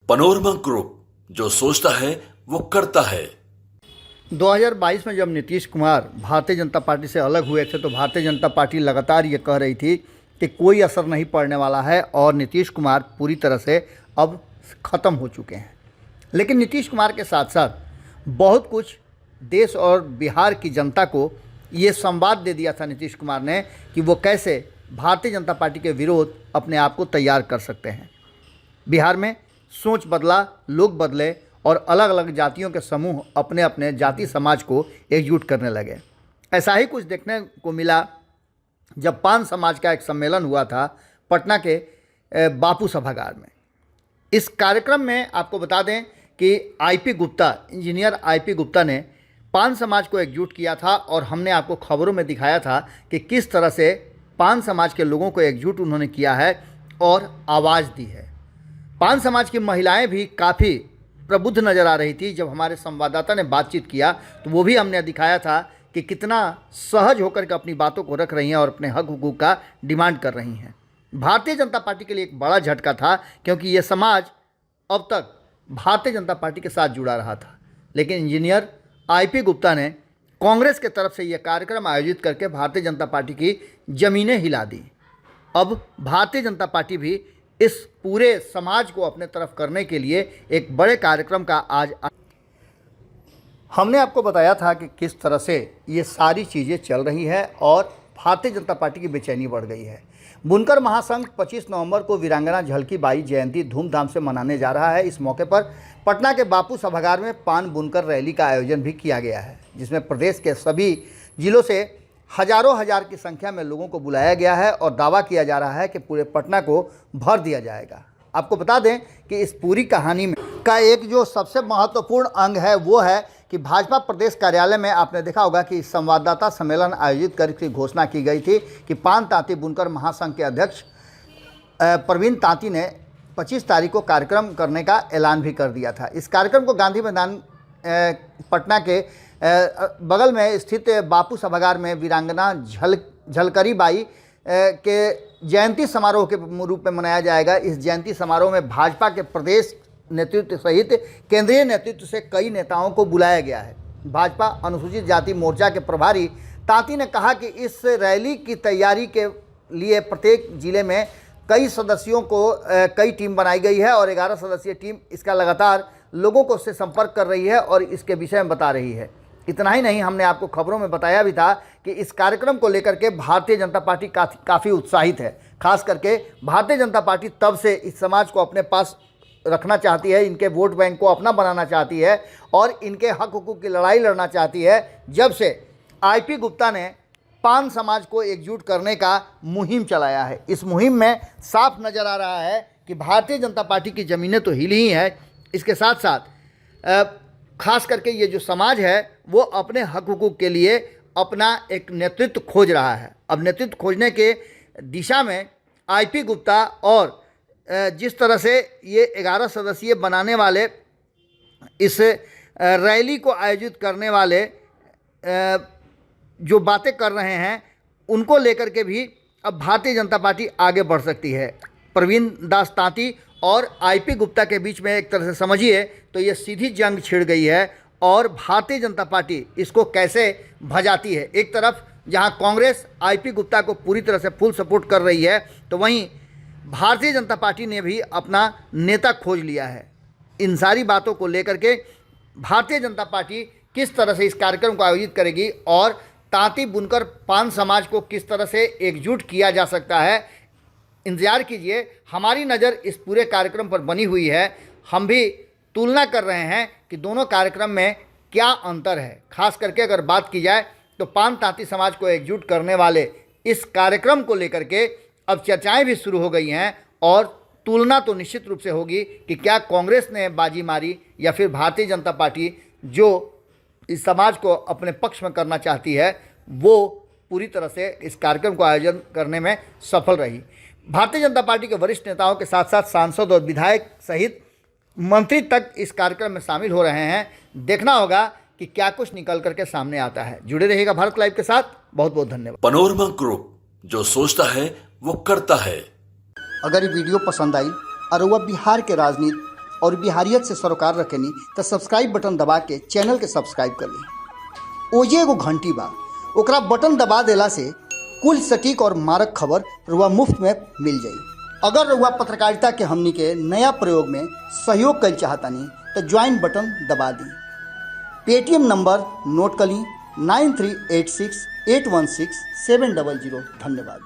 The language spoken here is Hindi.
पनोरमा ग्रुप, जो सोचता है वो करता है। 2022 में जब नीतीश कुमार भारतीय जनता पार्टी से अलग हुए थे तो भारतीय जनता पार्टी लगातार ये कह रही थी कि कोई असर नहीं पड़ने वाला है और नीतीश कुमार पूरी तरह से अब ख़त्म हो चुके हैं। लेकिन नीतीश कुमार के साथ साथ बहुत कुछ देश और बिहार की जनता को ये संवाद दे दिया था नीतीश कुमार ने कि वो कैसे भारतीय जनता पार्टी के विरोध अपने आप को तैयार कर सकते हैं। बिहार में सोच बदला, लोग बदले और अलग अलग जातियों के समूह अपने अपने जाति समाज को एकजुट करने लगे। ऐसा ही कुछ देखने को मिला जब पान समाज का एक सम्मेलन हुआ था पटना के बापू सभागार में। इस कार्यक्रम में आपको बता दें कि IP Gupta, engineer IP Gupta ने पान समाज को एकजुट किया था और हमने आपको खबरों में दिखाया था कि किस तरह से पान समाज के लोगों को एकजुट उन्होंने किया है और आवाज़ दी है। पान समाज की महिलाएं भी काफ़ी प्रबुद्ध नज़र आ रही थी। जब हमारे संवाददाता ने बातचीत किया तो वो भी हमने दिखाया था कि कितना सहज होकर के अपनी बातों को रख रही हैं और अपने हक हुकूक का डिमांड कर रही हैं। भारतीय जनता पार्टी के लिए एक बड़ा झटका था क्योंकि ये समाज अब तक भारतीय जनता पार्टी के साथ जुड़ा रहा था, लेकिन इंजीनियर आईपी गुप्ता ने कांग्रेस के तरफ से यह कार्यक्रम आयोजित करके भारतीय जनता पार्टी की ज़मीनें हिला दी। अब भारतीय जनता पार्टी भी इस पूरे समाज को अपने तरफ करने के लिए एक बड़े कार्यक्रम का आज हमने आपको बताया था कि किस तरह से ये सारी चीज़ें चल रही है और भारतीय जनता पार्टी की बेचैनी बढ़ गई है। बुनकर महासंघ 25 नवंबर को वीरांगना झलकी बाई जयंती धूमधाम से मनाने जा रहा है। इस मौके पर पटना के बापू सभागार में पान बुनकर रैली का आयोजन भी किया गया है, जिसमें प्रदेश के सभी जिलों से हजारों हजार की संख्या में लोगों को बुलाया गया है और दावा किया जा रहा है कि पूरे पटना को भर दिया जाएगा। आपको बता दें कि इस पूरी कहानी में का एक जो सबसे महत्वपूर्ण अंग है वो है कि भाजपा प्रदेश कार्यालय में आपने देखा होगा कि संवाददाता सम्मेलन आयोजित करके घोषणा की गई थी कि पान तांती बुनकर महासंघ के अध्यक्ष प्रवीण तांती ने 25 तारीख को कार्यक्रम करने का ऐलान भी कर दिया था। इस कार्यक्रम को गांधी मैदान पटना के बगल में स्थित बापू सभागार में वीरांगना झलकरी बाई के जयंती समारोह के रूप में मनाया जाएगा। इस जयंती समारोह में भाजपा के प्रदेश नेतृत्व सहित केंद्रीय नेतृत्व से कई नेताओं को बुलाया गया है। भाजपा अनुसूचित जाति मोर्चा के प्रभारी तांती ने कहा कि इस रैली की तैयारी के लिए प्रत्येक जिले में कई सदस्यों को कई टीम बनाई गई है और 11 सदस्यीय टीम इसका लगातार लोगों को उससे संपर्क कर रही है और इसके विषय में बता रही है। इतना ही नहीं, हमने आपको खबरों में बताया भी था कि इस कार्यक्रम को लेकर के भारतीय जनता पार्टी काफ़ी उत्साहित है। खास करके भारतीय जनता पार्टी तब से इस समाज को अपने पास रखना चाहती है, इनके वोट बैंक को अपना बनाना चाहती है और इनके हक हुकूक की लड़ाई लड़ना चाहती है जब से आईपी गुप्ता ने पान समाज को एकजुट करने का मुहिम चलाया है। इस मुहिम में साफ नज़र आ रहा है कि भारतीय जनता पार्टी की ज़मीनें तो हिली ही है, इसके साथ साथ खास करके ये जो समाज है वो अपने हक हुकूक के लिए अपना एक नेतृत्व खोज रहा है। अब नेतृत्व खोजने के दिशा में आईपी गुप्ता और जिस तरह से ये 11 सदस्यीय बनाने वाले इस रैली को आयोजित करने वाले जो बातें कर रहे हैं उनको लेकर के भी अब भारतीय जनता पार्टी आगे बढ़ सकती है। प्रवीण दास तांती और आईपी गुप्ता के बीच में एक तरह से समझिए तो ये सीधी जंग छिड़ गई है और भारतीय जनता पार्टी इसको कैसे भजाती है। एक तरफ जहां कांग्रेस आईपी गुप्ता को पूरी तरह से फुल सपोर्ट कर रही है तो वहीं भारतीय जनता पार्टी ने भी अपना नेता खोज लिया है। इन सारी बातों को लेकर के भारतीय जनता पार्टी किस तरह से इस कार्यक्रम को आयोजित करेगी और तांती बुनकर पान समाज को किस तरह से एकजुट किया जा सकता है, इंतजार कीजिए। हमारी नज़र इस पूरे कार्यक्रम पर बनी हुई है। हम भी तुलना कर रहे हैं कि दोनों कार्यक्रम में क्या अंतर है। खास करके अगर बात की जाए तो पान तांती समाज को एकजुट करने वाले इस कार्यक्रम को लेकर के अब चर्चाएं भी शुरू हो गई हैं और तुलना तो निश्चित रूप से होगी कि क्या कांग्रेस ने बाजी मारी या फिर भारतीय जनता पार्टी जो इस समाज को अपने पक्ष में करना चाहती है वो पूरी तरह से इस कार्यक्रम को आयोजन करने में सफल रही। भारतीय जनता पार्टी के वरिष्ठ नेताओं के साथ साथ सांसद और विधायक सहित मंत्री तक इस कार्यक्रम में शामिल हो रहे हैं। देखना होगा कि क्या कुछ निकल करके सामने आता है। जुड़े रहिएगा भारत लाइव के साथ। बहुत बहुत धन्यवाद। पनोरमा ग्रुप, जो सोचता है वो करता है। अगर ये वीडियो पसंद आई और वह बिहार के राजनीति और बिहारियत से सरोकार रखेनी तो सब्सक्राइब बटन दबा के चैनल के सब्सक्राइब कर ली। ओजे एगो घंटी बा, ओकरा बटन दबा देला से कुल सटीक और मारक खबर रुआ मुफ्त में मिल जाई। अगर रुआ पत्रकारिता के हमनी के नया प्रयोग में सहयोग कर चाहतानी तो ज्वाइन बटन दबा दी। पेटीएम नंबर नोट कर ली 9386816700। धन्यवाद।